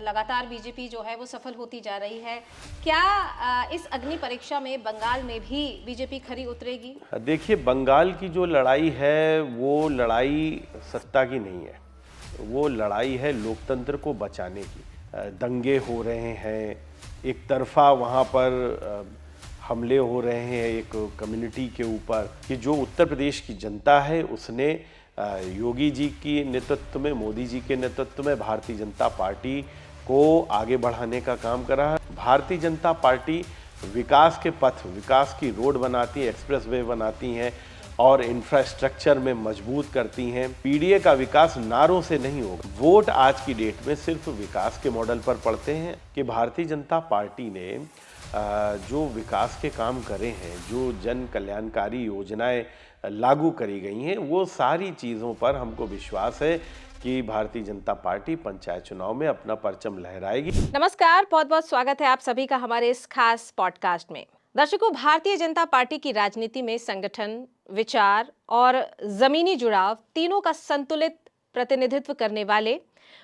लगातार बीजेपी जो है वो सफल होती जा रही है। क्या इस अग्नि परीक्षा में बंगाल में भी बीजेपी खरी उतरेगी? देखिए, बंगाल की जो लड़ाई है वो लड़ाई सत्ता की नहीं है। वो लड़ाई है लोकतंत्र को बचाने की। दंगे हो रहे हैं, एक तरफा वहाँ पर हमले हो रहे हैं एक कम्युनिटी के ऊपर कि जो उत्तर प्रदेश की जनता है उसने योगी जी की नेतृत्व में, मोदी जी के नेतृत्व में भारतीय जनता पार्टी को आगे बढ़ाने का काम करा है। भारतीय जनता पार्टी विकास के पथ, विकास की रोड बनाती है, एक्सप्रेस वे बनाती हैं और इंफ्रास्ट्रक्चर में मजबूत करती हैं। पीडीए का विकास नारों से नहीं होगा। वोट आज की डेट में सिर्फ विकास के मॉडल पर पड़ते हैं कि भारतीय जनता पार्टी ने जो विकास के काम करे हैं, जो जन कल्याणकारी योजनाएं लागू करी गई हैं, वो सारी चीज़ों पर हमको विश्वास है कि भारतीय जनता पार्टी पंचायत चुनाव में अपना परचम लहराएगी। नमस्कार, बहुत बहुत स्वागत है आप सभी का हमारे इस खास पॉडकास्ट में। दर्शकों, भारतीय जनता पार्टी की राजनीति में संगठन, विचार और जमीनी जुड़ाव तीनों का संतुलित प्रतिनिधित्व करने वाले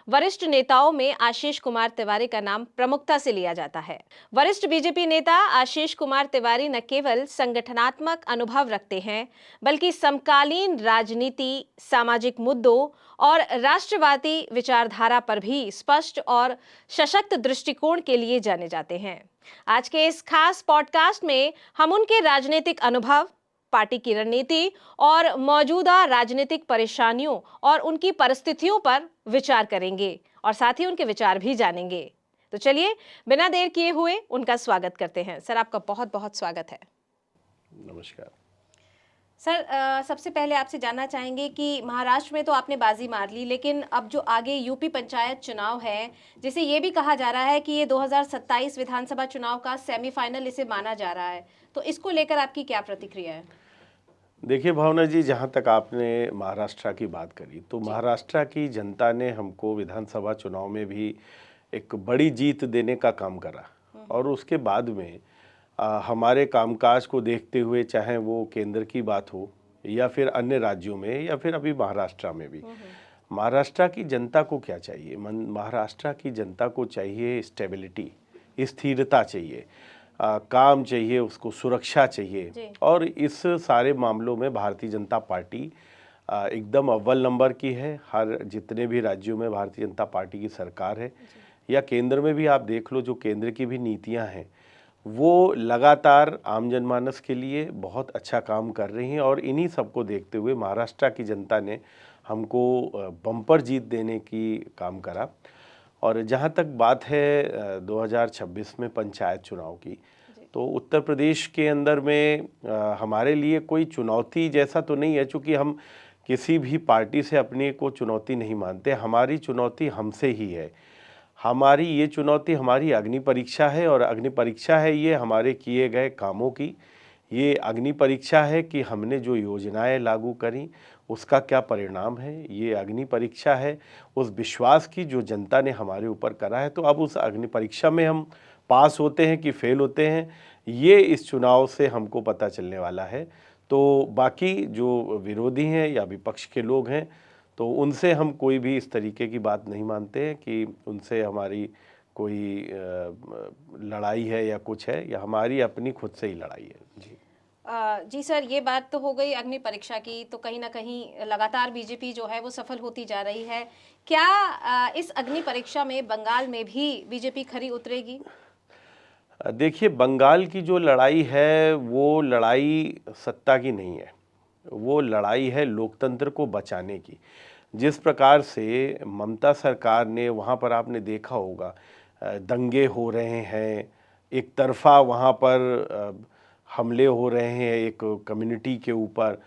वरिष्ठ नेताओं में आशीष कुमार तिवारी का नाम प्रमुखता से लिया जाता है। वरिष्ठ बीजेपी नेता आशीष कुमार तिवारी न केवल संगठनात्मक अनुभव रखते हैं, बल्कि समकालीन राजनीति, सामाजिक मुद्दों और राष्ट्रवादी विचारधारा पर भी स्पष्ट और सशक्त दृष्टिकोण के लिए जाने जाते हैं। आज के इस खास पॉडकास्ट में हम उनके राजनीतिक अनुभव, पार्टी की रणनीति और मौजूदा राजनीतिक परेशानियों और उनकी परिस्थितियों पर विचार करेंगे और साथ ही उनके विचार भी जानेंगे। तो चलिए बिना देर किए हुए उनका स्वागत करते हैं। सर, आपका बहुत बहुत स्वागत है। नमस्कार सर, सबसे पहले आपसे जानना चाहेंगे कि महाराष्ट्र में तो आपने बाजी मार ली, लेकिन अब जो आगे यूपी पंचायत चुनाव है, जिसे ये भी कहा जा रहा है कि ये 2027 विधानसभा चुनाव का सेमीफाइनल इसे माना जा रहा है, तो इसको लेकर आपकी क्या प्रतिक्रिया है? देखिए भावना जी, जहाँ तक आपने महाराष्ट्र की बात करी तो महाराष्ट्र की जनता ने हमको विधानसभा चुनाव में भी एक बड़ी जीत देने का काम करा और उसके बाद में हमारे कामकाज को देखते हुए, चाहे वो केंद्र की बात हो या फिर अन्य राज्यों में या फिर अभी महाराष्ट्र में भी, महाराष्ट्र की जनता को क्या चाहिए? महाराष्ट्र की जनता को चाहिए स्टेबिलिटी, स्थिरता चाहिए, काम चाहिए, उसको सुरक्षा चाहिए और इस सारे मामलों में भारतीय जनता पार्टी एकदम अव्वल नंबर की है। हर जितने भी राज्यों में भारतीय जनता पार्टी की सरकार है या केंद्र में भी आप देख लो, जो केंद्र की भी नीतियां हैं वो लगातार आम जनमानस के लिए बहुत अच्छा काम कर रही हैं और इन्हीं सबको देखते हुए महाराष्ट्र की जनता ने हमको बम्पर जीत देने की काम करा। और जहाँ तक बात है 2026 में पंचायत चुनाव की, तो उत्तर प्रदेश के अंदर में हमारे लिए कोई चुनौती जैसा तो नहीं है, चूँकि हम किसी भी पार्टी से अपने को चुनौती नहीं मानते। हमारी चुनौती हमसे ही है। हमारी ये चुनौती हमारी अग्नि परीक्षा है और अग्नि परीक्षा है ये हमारे किए गए कामों की। ये अग्नि परीक्षा है कि हमने जो योजनाएं लागू करी उसका क्या परिणाम है। ये अग्नि परीक्षा है उस विश्वास की जो जनता ने हमारे ऊपर करा है। तो अब उस अग्नि परीक्षा में हम पास होते हैं कि फेल होते हैं, ये इस चुनाव से हमको पता चलने वाला है। तो बाकी जो विरोधी हैं या विपक्ष के लोग हैं, तो उनसे हम कोई भी इस तरीके की बात नहीं मानते हैं कि उनसे हमारी कोई लड़ाई है या कुछ है, या हमारी अपनी खुद से ही लड़ाई है। जी जी सर, ये बात तो हो गई अग्नि परीक्षा की, तो कहीं ना कहीं लगातार बीजेपी जो है वो सफल होती जा रही है। क्या इस अग्नि परीक्षा में बंगाल में भी बीजेपी खरी उतरेगी? देखिए, बंगाल की जो लड़ाई है वो लड़ाई सत्ता की नहीं है। वो लड़ाई है लोकतंत्र को बचाने की। जिस प्रकार से ममता सरकार ने वहाँ पर, आपने देखा होगा, दंगे हो रहे हैं, एक तरफा वहाँ पर हमले हो रहे हैं एक कम्युनिटी के ऊपर,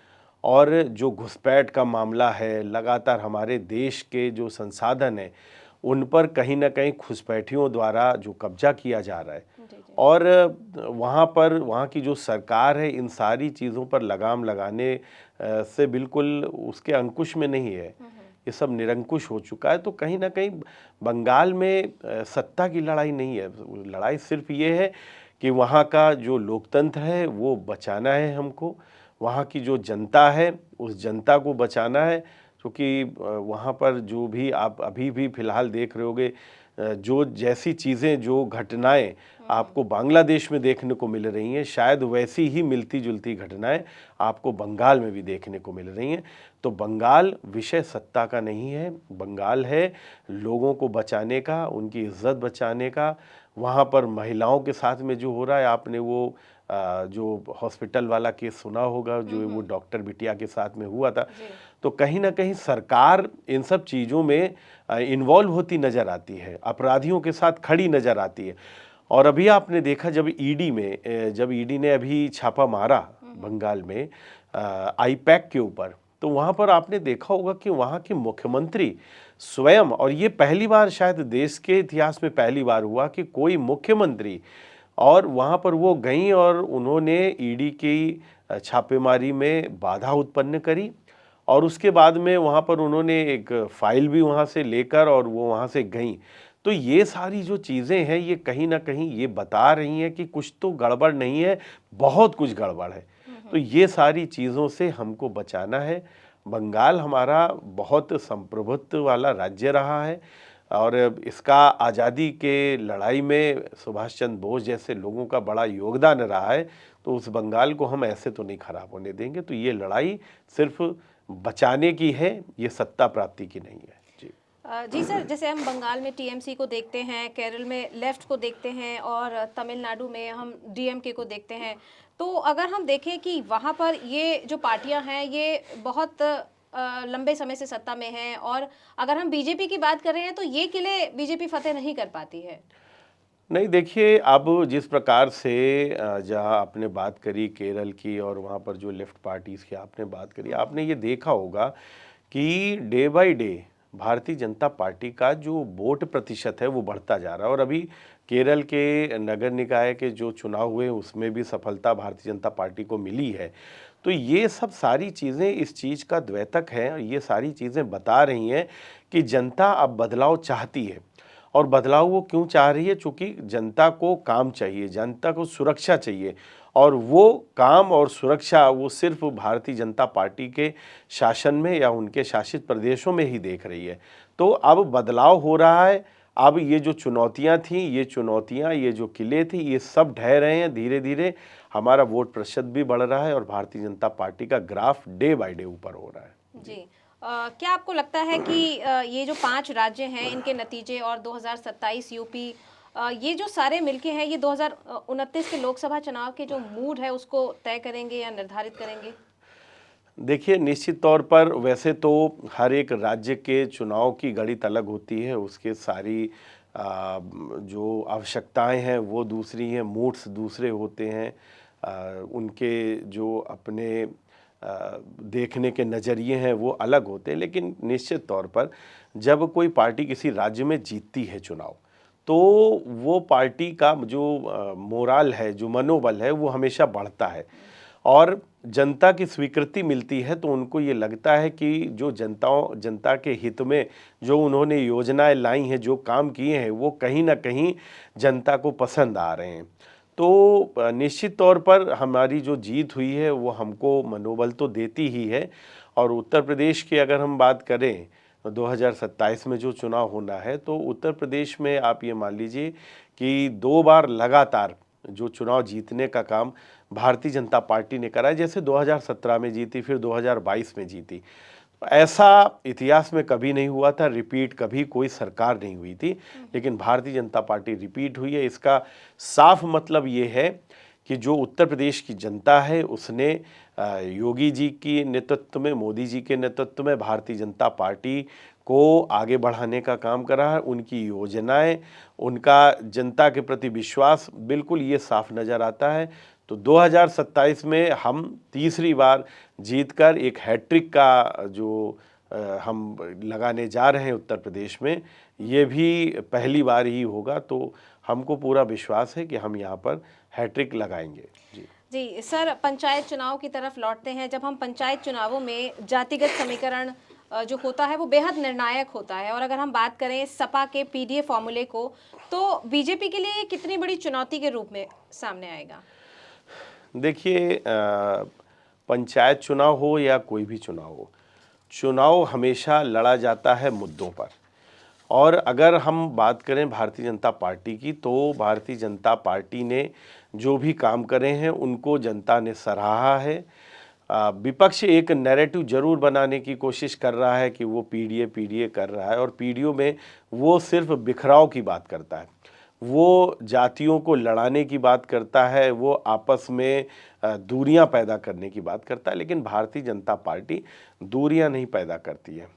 और जो घुसपैठ का मामला है, लगातार हमारे देश के जो संसाधन हैं उन पर कहीं ना कहीं घुसपैठियों द्वारा जो कब्जा किया जा रहा है, और वहाँ पर वहाँ की जो सरकार है इन सारी चीज़ों पर लगाम लगाने से बिल्कुल उसके अंकुश में नहीं है। ये सब निरंकुश हो चुका है। तो कहीं ना कहीं बंगाल में सत्ता की लड़ाई नहीं है। लड़ाई सिर्फ ये है कि वहाँ का जो लोकतंत्र है वो बचाना है हमको, वहाँ की जो जनता है उस जनता को बचाना है। क्योंकि वहाँ पर जो भी आप अभी भी फ़िलहाल देख रहे होगे, जो जैसी चीज़ें जो घटनाएं आपको बांग्लादेश में देखने को मिल रही हैं, शायद वैसी ही मिलती जुलती घटनाएं आपको बंगाल में भी देखने को मिल रही हैं। तो बंगाल विषय सत्ता का नहीं है, बंगाल है लोगों को बचाने का, उनकी इज्जत बचाने का। वहाँ पर महिलाओं के साथ में जो हो रहा है, आपने वो जो हॉस्पिटल वाला केस सुना होगा, जो वो डॉक्टर बिटिया के साथ में हुआ था। तो कहीं ना कहीं सरकार इन सब चीज़ों में इन्वॉल्व होती नज़र आती है, अपराधियों के साथ खड़ी नज़र आती है। और अभी आपने देखा जब ईडी ने अभी छापा मारा बंगाल में आईपैक के ऊपर, तो वहाँ पर आपने देखा होगा कि वहाँ के मुख्यमंत्री स्वयं, और ये पहली बार शायद देश के इतिहास में पहली बार हुआ कि कोई मुख्यमंत्री, और वहाँ पर वो गईं और उन्होंने ईडी की छापेमारी में बाधा उत्पन्न करी। और उसके बाद में वहाँ पर उन्होंने एक फाइल भी वहाँ से लेकर और वो वहाँ से गईं। तो ये सारी जो चीज़ें हैं, ये कहीं ना कहीं ये बता रही हैं कि कुछ तो गड़बड़ नहीं है, बहुत कुछ गड़बड़ है। तो ये सारी चीज़ों से हमको बचाना है। बंगाल हमारा बहुत संप्रभुत्व वाला राज्य रहा है और इसका आज़ादी के लड़ाई में सुभाष चंद्र बोस जैसे लोगों का बड़ा योगदान रहा है। तो उस बंगाल को हम ऐसे तो नहीं खराब होने देंगे। तो ये लड़ाई सिर्फ बचाने की है, ये सत्ता प्राप्ति की नहीं है। जी जी सर, जैसे हम बंगाल में टीएमसी को देखते हैं, केरल में लेफ्ट को देखते हैं और तमिलनाडु में हम डीएमके को देखते हैं। तो अगर हम देखें कि वहाँ पर ये जो पार्टियां हैं ये बहुत लंबे समय से सत्ता में हैं, और अगर हम बीजेपी की बात कर रहे हैं तो ये किले बीजेपी फतेह नहीं कर पाती है। नहीं, देखिए अब जिस प्रकार से जहाँ आपने बात करी केरल की और वहाँ पर जो लेफ्ट पार्टीज़ की आपने बात करी, आपने ये देखा होगा कि day by day Bharatiya Janata party का जो वोट प्रतिशत है वो बढ़ता जा रहा है। और अभी केरल के नगर निकाय के जो चुनाव हुए उसमें भी सफलता भारतीय जनता पार्टी को मिली है। तो ये सब सारी चीज़ें इस चीज़ का द्योतक है, ये सारी चीज़ें बता रही हैं कि जनता अब बदलाव चाहती है। और बदलाव वो क्यों चाह रही है? चूँकि जनता को काम चाहिए, जनता को सुरक्षा चाहिए, और वो काम और सुरक्षा वो सिर्फ भारतीय जनता पार्टी के शासन में या उनके शासित प्रदेशों में ही देख रही है। तो अब बदलाव हो रहा है। अब ये जो चुनौतियाँ थीं, ये जो किले थी, ये सब ढह रहे हैं धीरे धीरे। हमारा वोट प्रतिशत भी बढ़ रहा है और भारतीय जनता पार्टी का ग्राफ डे बाय डे ऊपर हो रहा है। जी क्या आपको लगता है कि ये जो 5 राज्य हैं इनके नतीजे और 2027 यूपी, ये जो सारे मिलके हैं, ये 2029 के लोकसभा चुनाव के जो मूड है उसको तय करेंगे या निर्धारित करेंगे? देखिए, निश्चित तौर पर वैसे तो हर एक राज्य के चुनाव की गणित अलग होती है, उसके सारी जो आवश्यकताएं हैं वो दूसरी हैं, मूड्स दूसरे होते हैं, उनके जो अपने देखने के नज़रिए हैं वो अलग होते हैं। लेकिन निश्चित तौर पर जब कोई पार्टी किसी राज्य में जीतती है चुनाव, तो वो पार्टी का जो मोराल है, जो मनोबल है, वो हमेशा बढ़ता है और जनता की स्वीकृति मिलती है। तो उनको ये लगता है कि जो जनता के हित में जो उन्होंने योजनाएं लाई हैं, जो काम किए हैं, वो कहीं ना कहीं जनता को पसंद आ रहे हैं। तो निश्चित तौर पर हमारी जो जीत हुई है वो हमको मनोबल तो देती ही है। और उत्तर प्रदेश की अगर हम बात करें, 2027 में जो चुनाव होना है, तो उत्तर प्रदेश में आप ये मान लीजिए कि 2 बार लगातार जो चुनाव जीतने का काम भारतीय जनता पार्टी ने करा है। जैसे 2017 में जीती, फिर 2022 में जीती। ऐसा इतिहास में कभी नहीं हुआ था, रिपीट कभी कोई सरकार नहीं हुई थी, लेकिन भारतीय जनता पार्टी रिपीट हुई है। इसका साफ मतलब ये है कि जो उत्तर प्रदेश की जनता है उसने योगी जी की नेतृत्व में, मोदी जी के नेतृत्व में भारतीय जनता पार्टी को आगे बढ़ाने का काम करा है। उनकी योजनाएं, उनका जनता के प्रति विश्वास, बिल्कुल ये साफ नज़र आता है। तो 2027 में हम तीसरी बार जीतकर एक हैट्रिक का जो हम लगाने जा रहे हैं उत्तर प्रदेश में, ये भी पहली बार ही होगा। तो हमको पूरा विश्वास है कि हम यहाँ पर हैट्रिक लगाएंगे। जी जी सर, पंचायत चुनाव की तरफ लौटते हैं। जब हम पंचायत चुनावों में जातिगत समीकरण जो होता है वो बेहद निर्णायक होता है, और अगर हम बात करें सपा के पीडीए फॉर्मूले को, तो बीजेपी के लिए कितनी बड़ी चुनौती के रूप में सामने आएगा? देखिए, पंचायत चुनाव हो या कोई भी चुनाव हो, चुनाव हमेशा लड़ा जाता है मुद्दों पर। और अगर हम बात करें भारतीय जनता पार्टी की, तो भारतीय जनता पार्टी ने जो भी काम करे हैं उनको जनता ने सराहा है। विपक्ष एक नैरेटिव जरूर बनाने की कोशिश कर रहा है कि वो पीडीए कर रहा है, और पीडीओ में वो सिर्फ बिखराव की बात करता है, वो जातियों को लड़ाने की बात करता है, वो आपस में दूरियां पैदा करने की बात करता है। लेकिन भारतीय जनता पार्टी दूरियां नहीं पैदा करती है।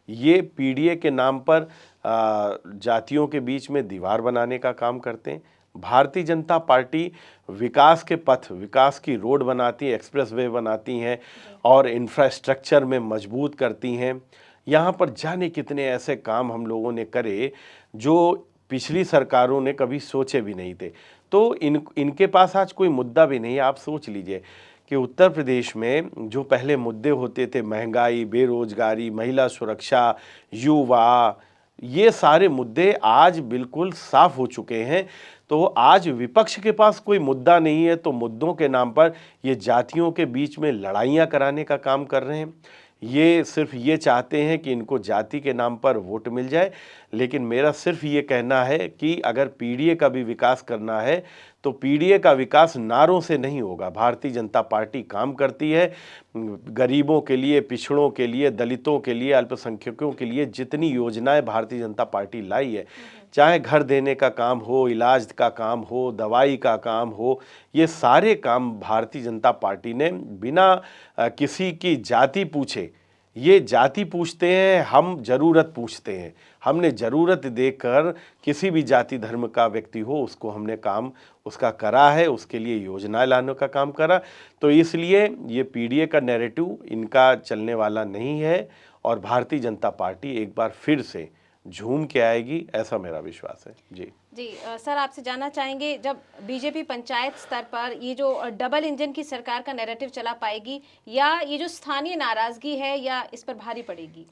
ये पीडीए के नाम पर जातियों के बीच में दीवार बनाने का काम करते हैं। भारतीय जनता पार्टी विकास के पथ, विकास की रोड बनाती है, एक्सप्रेस वे बनाती हैं और इंफ्रास्ट्रक्चर में मजबूत करती हैं। यहाँ पर जाने कितने ऐसे काम हम लोगों ने करे जो पिछली सरकारों ने कभी सोचे भी नहीं थे। तो इनके पास आज कोई मुद्दा भी नहीं है। आप सोच लीजिए कि उत्तर प्रदेश में जो पहले मुद्दे होते थे, महंगाई, बेरोजगारी, महिला सुरक्षा, युवा, ये सारे मुद्दे आज बिल्कुल साफ हो चुके हैं। तो आज विपक्ष के पास कोई मुद्दा नहीं है, तो मुद्दों के नाम पर ये जातियों के बीच में लड़ाइयाँ कराने का काम कर रहे हैं। ये सिर्फ ये चाहते हैं कि इनको जाति के नाम पर वोट मिल जाए। लेकिन मेरा सिर्फ ये कहना है कि अगर पीडीए का भी विकास करना है तो पीडीए का विकास नारों से नहीं होगा। भारतीय जनता पार्टी काम करती है गरीबों के लिए, पिछड़ों के लिए, दलितों के लिए, अल्पसंख्यकों के लिए। जितनी योजनाएं भारतीय जनता पार्टी लाई है, चाहे घर देने का काम हो, इलाज का काम हो, दवाई का काम हो, ये सारे काम भारतीय जनता पार्टी ने बिना किसी की जाति पूछे, ये जाति पूछते हैं, हम ज़रूरत पूछते हैं। हमने ज़रूरत देखकर किसी भी जाति धर्म का व्यक्ति हो उसको हमने काम उसका करा है, उसके लिए योजनाएं लाने का काम करा। तो इसलिए ये पीडीए का नैरेटिव इनका चलने वाला नहीं है और भारतीय जनता पार्टी एक बार फिर से झूम के आएगी, ऐसा मेरा विश्वास है। जी जी सर, आपसे जानना चाहेंगे, जब बीजेपी पंचायत स्तर पर ये जो डबल इंजन की सरकार का नैरेटिव चला पाएगी, या ये जो स्थानीय नाराजगी है या इस पर भारी पड़ेगी?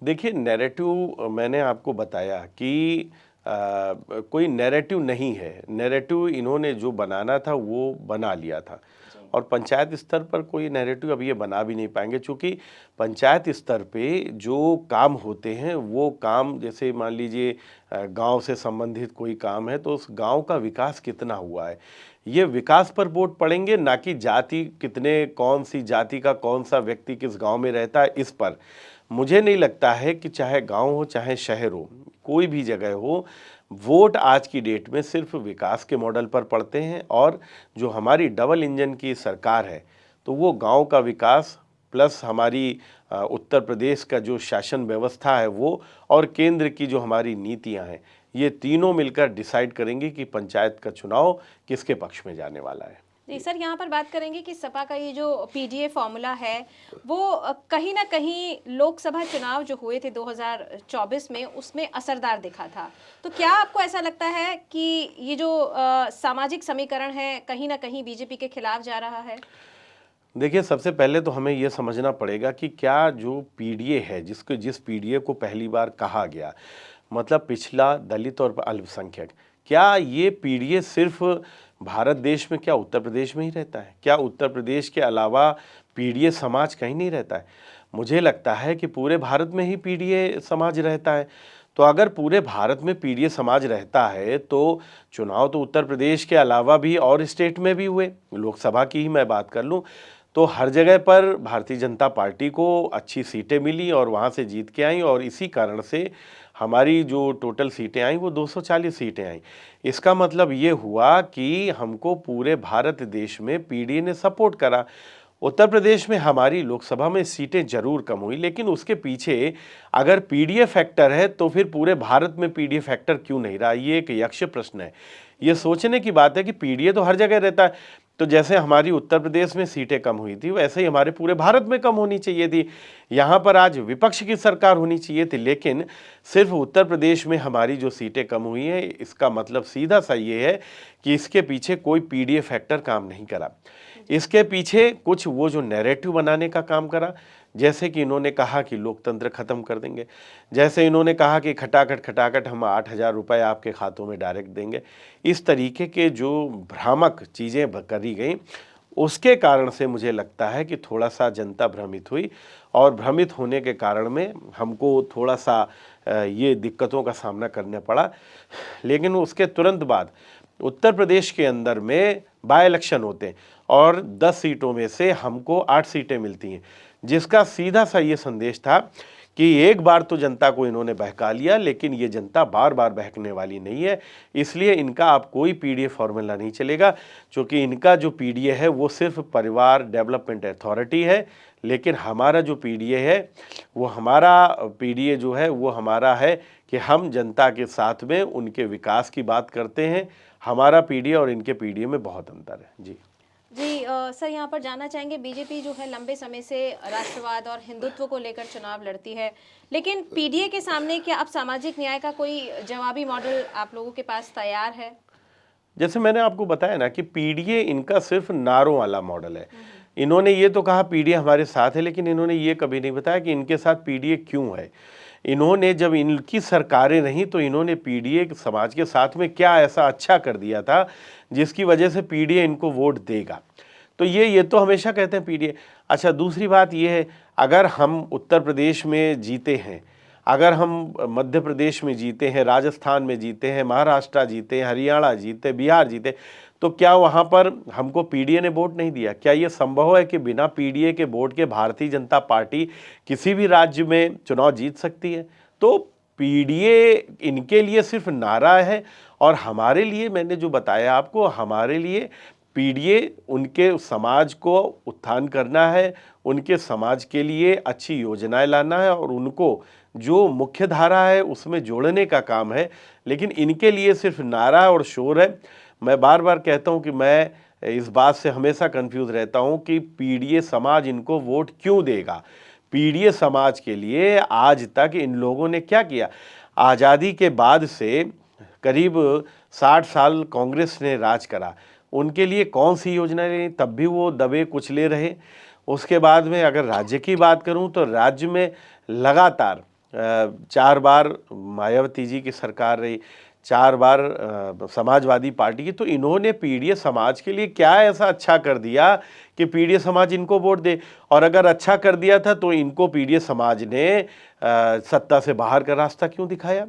देखिए, नैरेटिव मैंने आपको बताया कि कोई नैरेटिव नहीं है। नैरेटिव इन्होंने जो बनाना था वो बना लिया था, और पंचायत स्तर पर कोई नैरेटिव अब ये बना भी नहीं पाएंगे, क्योंकि पंचायत स्तर पे जो काम होते हैं वो काम, जैसे मान लीजिए गांव से संबंधित कोई काम है तो उस गांव का विकास कितना हुआ है, ये विकास पर वोट पड़ेंगे, ना कि जाति कितने, कौन सी जाति का कौन सा व्यक्ति किस गांव में रहता है इस पर। मुझे नहीं लगता है कि चाहे गांव हो चाहे शहर हो, कोई भी जगह हो, वोट आज की डेट में सिर्फ विकास के मॉडल पर पड़ते हैं। और जो हमारी डबल इंजन की सरकार है तो वो गांव का विकास प्लस हमारी उत्तर प्रदेश का जो शासन व्यवस्था है वो, और केंद्र की जो हमारी नीतियां हैं, ये तीनों मिलकर डिसाइड करेंगे कि पंचायत का चुनाव किसके पक्ष में जाने वाला है। जी सर, यहाँ पर बात करेंगे कि सपा का ये जो पीडीए फॉर्मूला है वो कहीं ना कहीं लोकसभा चुनाव जो हुए थे 2024 में उसमें असरदार दिखा था। तो क्या आपको ऐसा लगता है कि ये जो सामाजिक समीकरण है कहीं ना कहीं बीजेपी के खिलाफ जा रहा है? देखिए, सबसे पहले तो हमें यह समझना पड़ेगा कि क्या जो पीडीए है, जिस पीडीए को पहली बार कहा गया, मतलब पिछला, दलित और अल्पसंख्यक, क्या ये पीडीए सिर्फ भारत देश में, क्या उत्तर प्रदेश में ही रहता है? क्या उत्तर प्रदेश के अलावा पीडीए समाज कहीं नहीं रहता है? मुझे लगता है कि पूरे भारत में ही पीडीए समाज रहता है। तो अगर पूरे भारत में पीडीए समाज रहता है तो चुनाव तो उत्तर प्रदेश के अलावा भी और स्टेट में भी हुए। लोकसभा की ही मैं बात कर लूँ तो हर जगह पर भारतीय जनता पार्टी को अच्छी सीटें मिली और वहाँ से जीत के आई, और इसी कारण से हमारी जो टोटल सीटें आई वो 240 सीटें आई। इसका मतलब ये हुआ कि हमको पूरे भारत देश में पीडीए ने सपोर्ट करा। उत्तर प्रदेश में हमारी लोकसभा में सीटें जरूर कम हुई, लेकिन उसके पीछे अगर पीडीए फैक्टर है तो फिर पूरे भारत में पीडीए फैक्टर क्यों नहीं रहा? ये एक यक्ष प्रश्न है। ये सोचने की बात है कि पीडीए तो हर जगह रहता है, तो जैसे हमारी उत्तर प्रदेश में सीटें कम हुई थी वैसे ही हमारे पूरे भारत में कम होनी चाहिए थी। यहाँ पर आज विपक्ष की सरकार होनी चाहिए थी, लेकिन सिर्फ उत्तर प्रदेश में हमारी जो सीटें कम हुई हैं, इसका मतलब सीधा सा ये है कि इसके पीछे कोई पीडीए फैक्टर काम नहीं करा। इसके पीछे कुछ वो जो नैरेटिव बनाने का काम करा, जैसे कि इन्होंने कहा कि लोकतंत्र खत्म कर देंगे, जैसे इन्होंने कहा कि खटाखट हम 8,000 रुपये आपके खातों में डायरेक्ट देंगे। इस तरीके के जो भ्रामक चीज़ें करी गई उसके कारण से मुझे लगता है कि थोड़ा सा जनता भ्रमित हुई और भ्रमित होने के कारण में हमको थोड़ा सा ये दिक्कतों का सामना करना पड़ा। लेकिन उसके तुरंत बाद उत्तर प्रदेश के अंदर में बाय इलेक्शन होते हैं और 10 सीटों में से हमको 8 सीटें मिलती हैं, जिसका सीधा सा ये संदेश था कि एक बार तो जनता को इन्होंने बहका लिया, लेकिन ये जनता बार बार बहकने वाली नहीं है। इसलिए इनका अब कोई पीडीए फॉर्मूला नहीं चलेगा, क्योंकि इनका जो पीडीए है वो सिर्फ परिवार डेवलपमेंट अथॉरिटी है। लेकिन हमारा जो पीडीए है वो हमारा है कि हम जनता के साथ में उनके विकास की बात करते हैं। हमारा पीडीए और इनके पीडीए में बहुत अंतर है। जी जी सर, यहाँ पर जानना चाहेंगे, बीजेपी जो है लंबे समय से राष्ट्रवाद और हिंदुत्व को लेकर चुनाव लड़ती है, लेकिन पीडीए के सामने क्या अब सामाजिक न्याय का कोई जवाबी मॉडल आप लोगों के पास तैयार है? जैसे मैंने आपको बताया ना कि पीडीए इनका सिर्फ नारों वाला मॉडल है। इन्होंने ये तो कहा पीडीए हमारे साथ है, लेकिन इन्होंने ये कभी नहीं बताया कि इनके साथ पीडीए क्यों है। इन्होंने जब इनकी सरकारें रहीं तो इन्होंने पीडीए समाज के साथ में क्या ऐसा अच्छा कर दिया था जिसकी वजह से पीडीए इनको वोट देगा। तो ये तो हमेशा कहते हैं पीडीए। अच्छा, दूसरी बात ये है, अगर हम उत्तर प्रदेश में जीते हैं, अगर हम मध्य प्रदेश में जीते हैं, राजस्थान में जीते हैं, महाराष्ट्र जीते हैं, हरियाणा जीते, बिहार जीते, तो क्या वहाँ पर हमको पीडीए ने वोट नहीं दिया? क्या ये संभव है कि बिना पीडीए के वोट के भारतीय जनता पार्टी किसी भी राज्य में चुनाव जीत सकती है? तो पीडीए इनके लिए सिर्फ नारा है और हमारे लिए, मैंने जो बताया आपको, हमारे लिए पीडीए उनके समाज को उत्थान करना है, उनके समाज के लिए अच्छी योजनाएं लाना है और उनको जो मुख्य धारा है उसमें जोड़ने का काम है। लेकिन इनके लिए सिर्फ नारा और शोर है। मैं बार बार कहता हूं कि मैं इस बात से हमेशा कंफ्यूज रहता हूं कि पीडीए समाज इनको वोट क्यों देगा। पीडीए समाज के लिए आज तक इन लोगों ने क्या किया? आज़ादी के बाद से करीब 60 साल कांग्रेस ने राज करा, उनके लिए कौन सी योजना ली? तब भी वो दबे कुचले रहे। उसके बाद में अगर राज्य की बात करूं तो राज्य में लगातार 4 बार मायावती जी की सरकार रही, 4 बार समाजवादी पार्टी की। तो इन्होंने पीडीए समाज के लिए क्या ऐसा अच्छा कर दिया कि पीडीए समाज इनको वोट दे? और अगर अच्छा कर दिया था तो इनको पीडीए समाज ने सत्ता से बाहर का रास्ता क्यों दिखाया?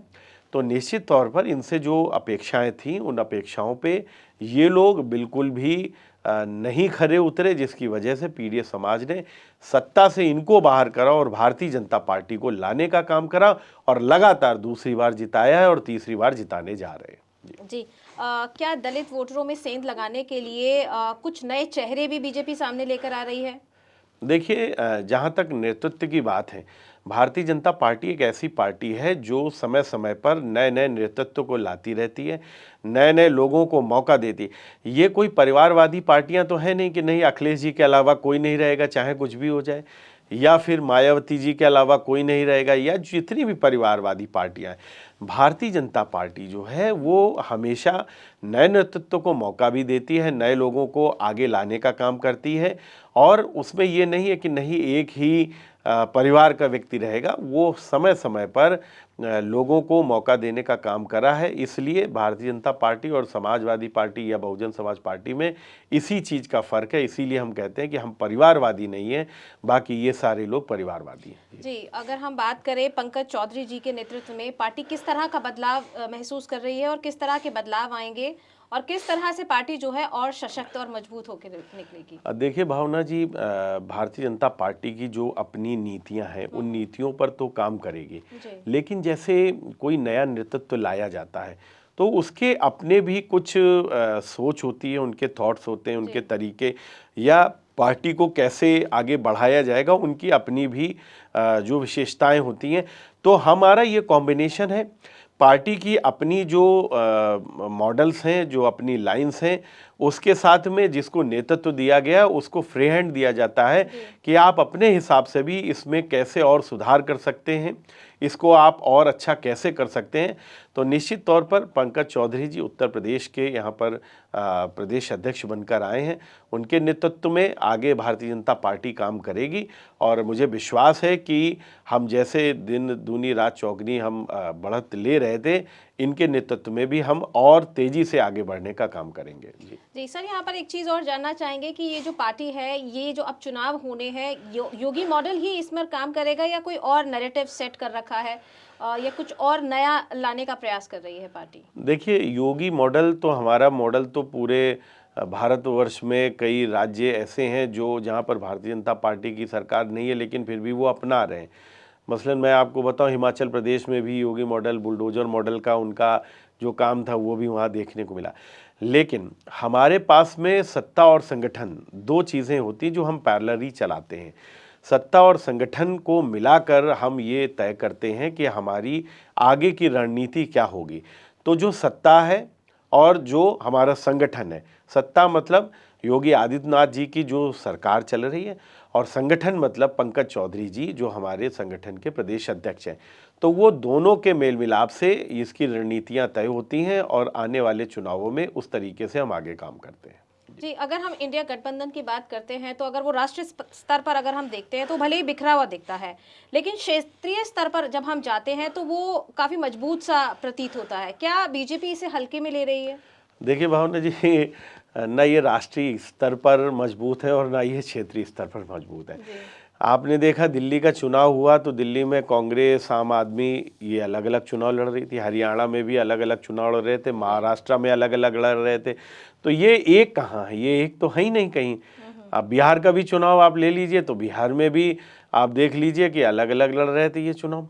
तो निश्चित तौर पर इनसे जो अपेक्षाएं थीं, उन अपेक्षाओं पे ये लोग बिल्कुल भी नहीं खरे उतरे, जिसकी वजह से पीडीए समाज ने सत्ता से इनको बाहर करा और भारतीय जनता पार्टी को लाने का काम करा और लगातार दूसरी बार जिताया है और तीसरी बार जिताने जा रहे हैं। जी क्या दलित वोटरों में सेंध लगाने के लिए कुछ नए चेहरे भी बीजेपी सामने लेकर आ रही है? देखिए, जहाँ तक नेतृत्व की बात है, भारतीय जनता पार्टी एक ऐसी पार्टी है जो समय समय पर नए नए नेतृत्व को लाती रहती है, नए नए लोगों को मौका देती है। ये कोई परिवारवादी पार्टियां तो है नहीं कि नहीं अखिलेश जी के अलावा कोई नहीं रहेगा चाहे कुछ भी हो जाए, या फिर मायावती जी के अलावा कोई नहीं रहेगा, या जितनी भी परिवारवादी पार्टियां हैं। भारतीय जनता पार्टी जो है वो हमेशा नए नेतृत्व को मौका भी देती है, नए लोगों को आगे लाने का काम करती है। और उसमें ये नहीं है कि नहीं एक ही परिवार का व्यक्ति रहेगा, वो समय समय पर लोगों को मौका देने का काम करा है। इसलिए भारतीय जनता पार्टी और समाजवादी पार्टी या बहुजन समाज पार्टी में इसी चीज़ का फ़र्क है। इसीलिए हम कहते हैं कि हम परिवारवादी नहीं हैं, बाकी ये सारे लोग परिवारवादी हैं। जी, अगर हम बात करें पंकज चौधरी जी के नेतृत्व में पार्टी किस तरह का बदलाव महसूस कर रही है और किस तरह के बदलाव आएंगे और किस तरह से पार्टी जो है और सशक्त और मजबूत होकर निकलेगी? देखिए भावना जी, भारतीय जनता पार्टी की जो अपनी नीतियां हैं उन नीतियों पर तो काम करेगी, लेकिन जैसे कोई नया नेतृत्व लाया जाता है तो उसके अपने भी कुछ सोच होती है, उनके थॉट्स होते हैं, उनके तरीके, या पार्टी को कैसे आगे बढ़ाया जाएगा उनकी अपनी भी जो विशेषताएं होती हैं। तो हमारा ये कॉम्बिनेशन है, पार्टी की अपनी जो मॉडल्स हैं, जो अपनी लाइंस हैं, उसके साथ में जिसको नेतृत्व दिया गया उसको फ्री हैंड दिया जाता है कि आप अपने हिसाब से भी इसमें कैसे और सुधार कर सकते हैं, इसको आप और अच्छा कैसे कर सकते हैं। तो निश्चित तौर पर पंकज चौधरी जी उत्तर प्रदेश के यहाँ पर प्रदेश अध्यक्ष बनकर आए हैं, उनके नेतृत्व में आगे भारतीय जनता पार्टी काम करेगी और मुझे विश्वास है कि हम जैसे दिन दूनी रात चौगनी हम बढ़त ले रहे थे, इनके नेतृत्व में भी हम और तेजी से आगे बढ़ने का काम करेंगे। जी सर, यहाँ पर एक चीज़ और जानना चाहेंगे कि ये जो पार्टी है, ये जो अब चुनाव होने हैं, योगी मॉडल ही इसमें काम करेगा या कोई और नैरेटिव सेट कर रखा है या कुछ और नया लाने का प्रयास कर रही है पार्टी? देखिए, योगी मॉडल तो हमारा मॉडल तो पूरे भारतवर्ष में कई राज्य ऐसे हैं जो जहाँ पर भारतीय जनता पार्टी की सरकार नहीं है, लेकिन फिर भी वो अपना रहे हैं। मसलन मैं आपको बताऊं, हिमाचल प्रदेश में भी योगी मॉडल, बुलडोजर मॉडल का उनका जो काम था वो भी वहाँ देखने को मिला। लेकिन हमारे पास में सत्ता और संगठन दो चीज़ें होती हैं जो हम पैरेलली चलाते हैं। सत्ता और संगठन को मिलाकर हम ये तय करते हैं कि हमारी आगे की रणनीति क्या होगी। तो जो सत्ता है और जो हमारा संगठन है, सत्ता मतलब योगी आदित्यनाथ जी की जो सरकार चल रही है, और संगठन मतलब पंकज चौधरी जी जो हमारे संगठन के प्रदेश अध्यक्ष हैं। तो वो दोनों के मेल मिलाप से इसकी रणनीतियां तय होती हैं और आने वाले चुनावों में उस तरीके से हम आगे काम करते हैं। जी, अगर हम इंडिया गठबंधन की बात करते हैं तो अगर वो राष्ट्रीय स्तर पर अगर हम देखते हैं तो भले ही बिखरा हुआ दिखता है, लेकिन क्षेत्रीय स्तर पर जब हम जाते हैं तो वो काफ़ी मजबूत सा प्रतीत होता है। क्या बीजेपी इसे हल्के में ले रही है? देखिए भावना जी, ना ये राष्ट्रीय स्तर पर मजबूत है और ना ये क्षेत्रीय स्तर पर मजबूत है। आपने देखा दिल्ली का चुनाव हुआ तो दिल्ली में कांग्रेस, आम आदमी ये अलग अलग चुनाव लड़ रही थी, हरियाणा में भी अलग अलग चुनाव लड़ रहे थे, महाराष्ट्र में अलग अलग लड़ रहे थे। तो ये एक कहाँ है, ये एक तो है ही नहीं कहीं। अब बिहार का भी चुनाव आप ले लीजिए तो बिहार में भी आप देख लीजिए कि अलग अलग लड़ रहे थे ये चुनाव।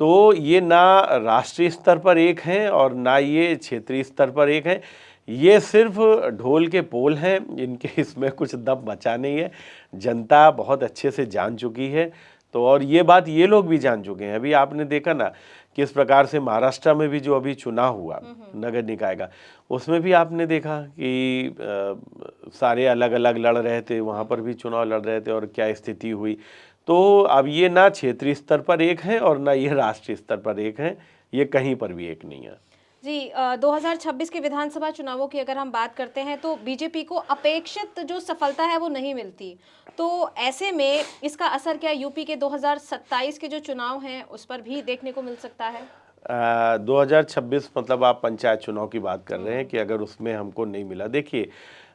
तो ये ना राष्ट्रीय स्तर पर एक हैं और ना ये क्षेत्रीय स्तर पर एक हैं। ये सिर्फ ढोल के पोल हैं, इनके इसमें कुछ दम बचा नहीं है। जनता बहुत अच्छे से जान चुकी है। तो और ये बात ये लोग भी जान चुके हैं। अभी आपने देखा ना किस प्रकार से महाराष्ट्र में भी जो अभी चुनाव हुआ नगर निकाय का, उसमें भी आपने देखा कि सारे अलग अलग लड़ रहे थे, वहाँ पर भी चुनाव लड़ रहे थे और क्या स्थिति हुई। तो अब ये ना क्षेत्रीय स्तर पर एक है और ना ये राष्ट्रीय स्तर पर एक है, ये कहीं पर भी एक नहीं है। जी, 2026 के विधानसभा चुनावों की अगर हम बात करते हैं तो बीजेपी को अपेक्षित जो सफलता है वो नहीं मिलती। तो ऐसे में इसका असर क्या यूपी के 2027 के जो चुनाव हैं उस पर भी देखने को मिल सकता है? 2026 मतलब आप पंचायत चुनाव की बात कर रहे हैं कि अगर उसमें हमको नहीं मिला। देखिए,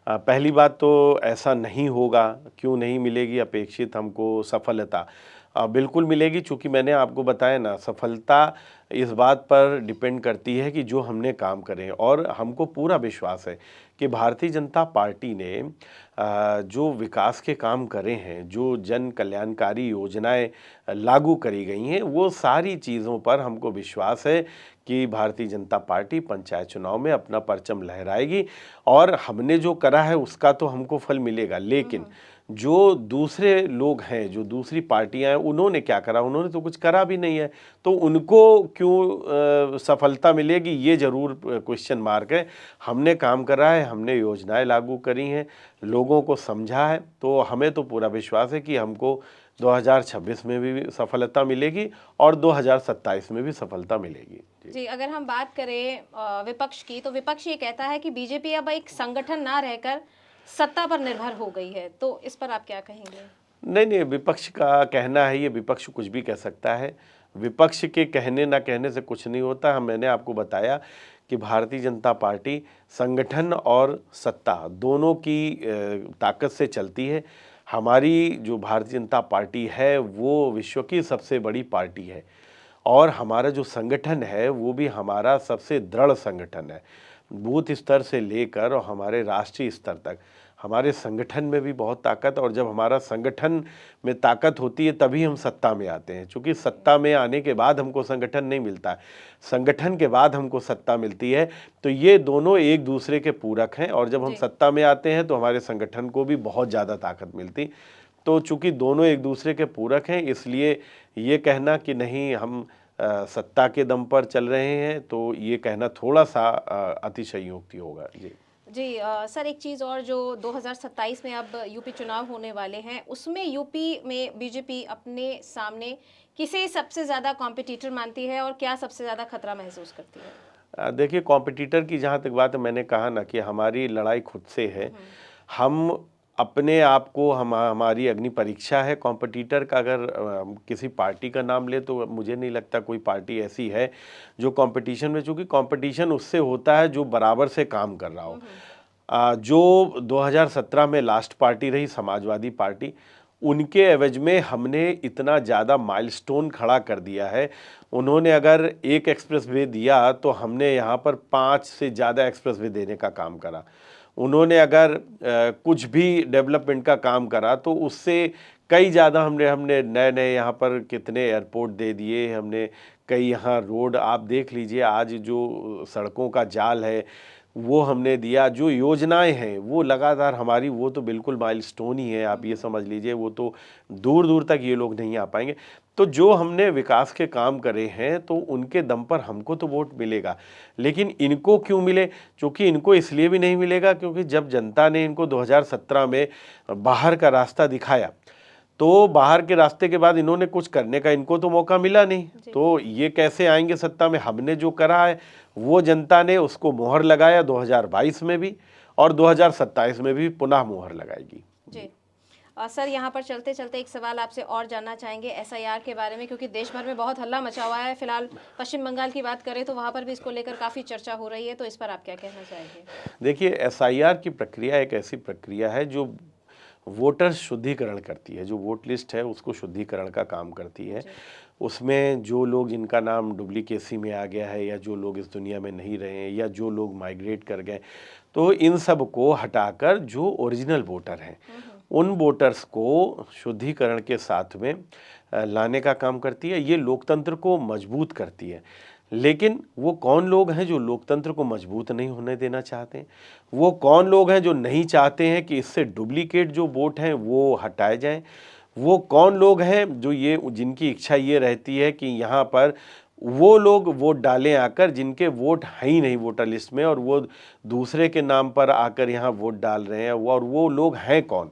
पहली बात तो ऐसा नहीं होगा। क्यों नहीं मिलेगी अपेक्षित हमको सफलता? बिल्कुल मिलेगी, चूँकि मैंने आपको बताया ना, सफलता इस बात पर डिपेंड करती है कि जो हमने काम करे, और हमको पूरा विश्वास है कि भारतीय जनता पार्टी ने जो विकास के काम करे हैं, जो जन कल्याणकारी योजनाएं लागू करी गई हैं, वो सारी चीज़ों पर हमको विश्वास है कि भारतीय जनता पार्टी पंचायत चुनाव में अपना परचम लहराएगी और हमने जो करा है उसका तो हमको फल मिलेगा। लेकिन जो दूसरे लोग हैं, जो दूसरी पार्टियां हैं, उन्होंने क्या करा? उन्होंने तो कुछ करा भी नहीं है। तो उनको क्यों सफलता मिलेगी, ये ज़रूर क्वेश्चन मार्क है। हमने काम करा है, हमने योजनाएं लागू करी हैं, लोगों को समझा है, तो हमें तो पूरा विश्वास है कि हमको 2026 में भी सफलता मिलेगी और 2027 में भी सफलता मिलेगी। जी, अगर हम बात करें विपक्ष की, तो विपक्ष ये कहता है कि बीजेपी अब एक संगठन ना रहकर सत्ता पर निर्भर हो गई है। तो इस पर आप क्या कहेंगे? नहीं नहीं, विपक्ष का कहना है, ये विपक्ष कुछ भी कह सकता है। विपक्ष के कहने ना कहने से कुछ नहीं होता। मैंने आपको बताया कि भारतीय जनता पार्टी संगठन और सत्ता दोनों की ताकत से चलती है। हमारी जो भारतीय जनता पार्टी है वो विश्व की सबसे बड़ी पार्टी है और हमारा जो संगठन है वो भी हमारा सबसे दृढ़ संगठन है। बूथ स्तर से लेकर और हमारे राष्ट्रीय स्तर तक हमारे संगठन में भी बहुत ताकत, और जब हमारा संगठन में ताकत होती है तभी हम सत्ता में आते हैं। क्योंकि सत्ता में आने के बाद हमको संगठन नहीं मिलता है, संगठन के बाद हमको सत्ता मिलती है। तो ये दोनों एक दूसरे के पूरक हैं और जब हम सत्ता में आते हैं तो हमारे संगठन को भी बहुत ज़्यादा ताकत मिलती। तो चूँकि दोनों एक दूसरे के पूरक हैं, इसलिए ये कहना कि नहीं हम सत्ता के दम पर चल रहे हैं, तो ये कहना थोड़ा सा अतिशयोक्ति होगा। जी जी, सर एक चीज़ और, जो 2027 में अब यूपी चुनाव होने वाले हैं उसमें यूपी में बीजेपी अपने सामने किसे सबसे ज़्यादा कॉम्पिटिटर मानती है और क्या सबसे ज़्यादा खतरा महसूस करती है? देखिए, कॉम्पिटिटर की जहाँ तक बात है, मैंने कहा ना कि हमारी लड़ाई खुद से है। हम अपने आप को हमारी अग्नि परीक्षा है कॉम्पिटिटर का। अगर किसी पार्टी का नाम ले तो मुझे नहीं लगता कोई पार्टी ऐसी है जो कंपटीशन में, चूंकि कंपटीशन उससे होता है जो बराबर से काम कर रहा हो। जो 2017 में लास्ट पार्टी रही समाजवादी पार्टी, उनके एवज में हमने इतना ज़्यादा माइलस्टोन खड़ा कर दिया है। उन्होंने अगर एक एक्सप्रेसवे दिया तो हमने यहाँ पर 5 से ज़्यादा एक्सप्रेसवे देने का काम करा। उन्होंने अगर कुछ भी डेवलपमेंट का काम करा तो उससे कई ज़्यादा हमने नए नए यहाँ पर कितने एयरपोर्ट दे दिए, हमने कई यहाँ रोड आप देख लीजिए, आज जो सड़कों का जाल है वो हमने दिया, जो योजनाएं हैं वो लगातार हमारी, वो तो बिल्कुल माइलस्टोन ही है, आप ये समझ लीजिए, वो तो दूर दूर तक ये लोग नहीं आ पाएंगे। तो जो हमने विकास के काम करे हैं तो उनके दम पर हमको तो वोट मिलेगा, लेकिन इनको क्यों मिले? क्योंकि इनको इसलिए भी नहीं मिलेगा क्योंकि जब जनता ने इनको 2017 में बाहर का रास्ता दिखाया तो बाहर के रास्ते के बाद इन्होंने कुछ करने का इनको तो मौका मिला नहीं, तो ये कैसे आएंगे सत्ता में? हमने जो करा है वो जनता ने उसको मोहर लगाया 2022 में भी, और 2027 में भी पुनः मोहर लगाएगी जी। सर, यहाँ पर चलते चलते एक सवाल आपसे और जानना चाहेंगे एसआईआर के बारे में, क्योंकि देश भर में बहुत हल्ला मचा हुआ है। फिलहाल पश्चिम बंगाल की बात करें तो वहाँ पर भी इसको लेकर काफ़ी चर्चा हो रही है, तो इस पर आप क्या कहना चाहेंगे? देखिए, एसआईआर की प्रक्रिया एक ऐसी प्रक्रिया है जो वोटर शुद्धिकरण करती है, जो वोट लिस्ट है उसको शुद्धिकरण का काम करती है। उसमें जो लोग जिनका नाम डुप्लीकेसी में आ गया है, या जो लोग इस दुनिया में नहीं रहे हैं, या जो लोग माइग्रेट कर गए, तो इन सब को हटाकर जो ओरिजिनल वोटर हैं उन वोटर्स को शुद्धिकरण के साथ में लाने का काम करती है। ये लोकतंत्र को मजबूत करती है। लेकिन वो कौन लोग हैं जो लोकतंत्र को मजबूत नहीं होने देना चाहते हैं? वो कौन लोग हैं जो नहीं चाहते हैं कि इससे डुप्लीकेट जो वोट हैं वो हटाए जाएं? वो कौन लोग हैं जो जिनकी इच्छा ये रहती है कि यहाँ पर वो लोग वोट डालें आकर जिनके वोट हैं ही नहीं वोटर लिस्ट में, और वो दूसरे के नाम पर आकर यहाँ वोट डाल रहे हैं, और वो लोग हैं कौन?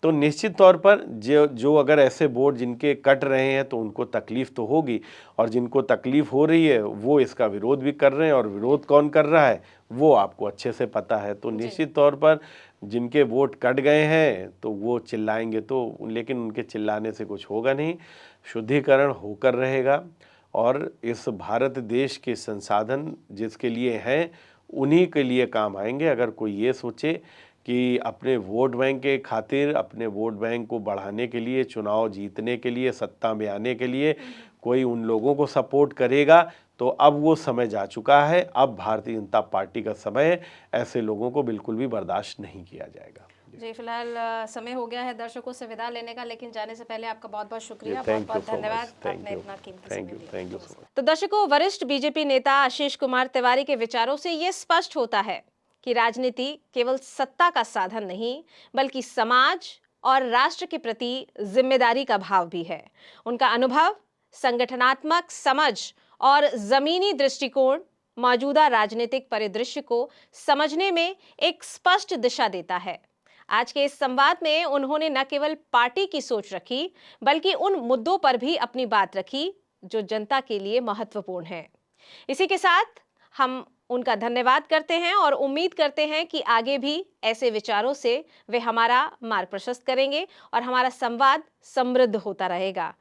तो निश्चित तौर पर जो अगर ऐसे वोट जिनके कट रहे हैं तो उनको तकलीफ तो होगी, और जिनको तकलीफ हो रही है वो इसका विरोध भी कर रहे हैं, और विरोध कौन कर रहा है वो आपको अच्छे से पता है। तो निश्चित तौर पर जिनके वोट कट गए हैं तो वो चिल्लाएंगे, तो लेकिन उनके चिल्लाने से कुछ होगा नहीं, शुद्धिकरण होकर रहेगा। और इस भारत देश के संसाधन जिसके लिए हैं उन्हीं के लिए काम आएंगे। अगर कोई ये सोचे कि अपने वोट बैंक के खातिर, अपने वोट बैंक को बढ़ाने के लिए, चुनाव जीतने के लिए, सत्ता में आने के लिए कोई उन लोगों को सपोर्ट करेगा, तो अब वो समय जा चुका है। अब भारतीय जनता पार्टी का समय है, ऐसे लोगों को बिल्कुल भी बर्दाश्त नहीं किया जाएगा। जी, फिलहाल समय हो गया है दर्शकों से विदा लेने का, लेकिन जाने से पहले आपका बहुत बहुत शुक्रिया, थैंक बहुत यू बहुत सो धन्यवाद, मच। आपने इतना कीमती समय दिया। Thank you so much. तो दर्शकों, वरिष्ठ बीजेपी नेता आशीष कुमार तिवारी के विचारों से ये स्पष्ट होता है कि राजनीति केवल सत्ता का साधन नहीं, बल्कि समाज और राष्ट्र के प्रति जिम्मेदारी का भाव भी है। उनका अनुभव, संगठनात्मक समझ और जमीनी दृष्टिकोण मौजूदा राजनीतिक परिदृश्य को समझने में एक स्पष्ट दिशा देता है। आज के इस संवाद में उन्होंने न केवल पार्टी की सोच रखी, बल्कि उन मुद्दों पर भी अपनी बात रखी जो जनता के लिए महत्वपूर्ण है। इसी के साथ हम उनका धन्यवाद करते हैं और उम्मीद करते हैं कि आगे भी ऐसे विचारों से वे हमारा मार्ग प्रशस्त करेंगे और हमारा संवाद समृद्ध होता रहेगा।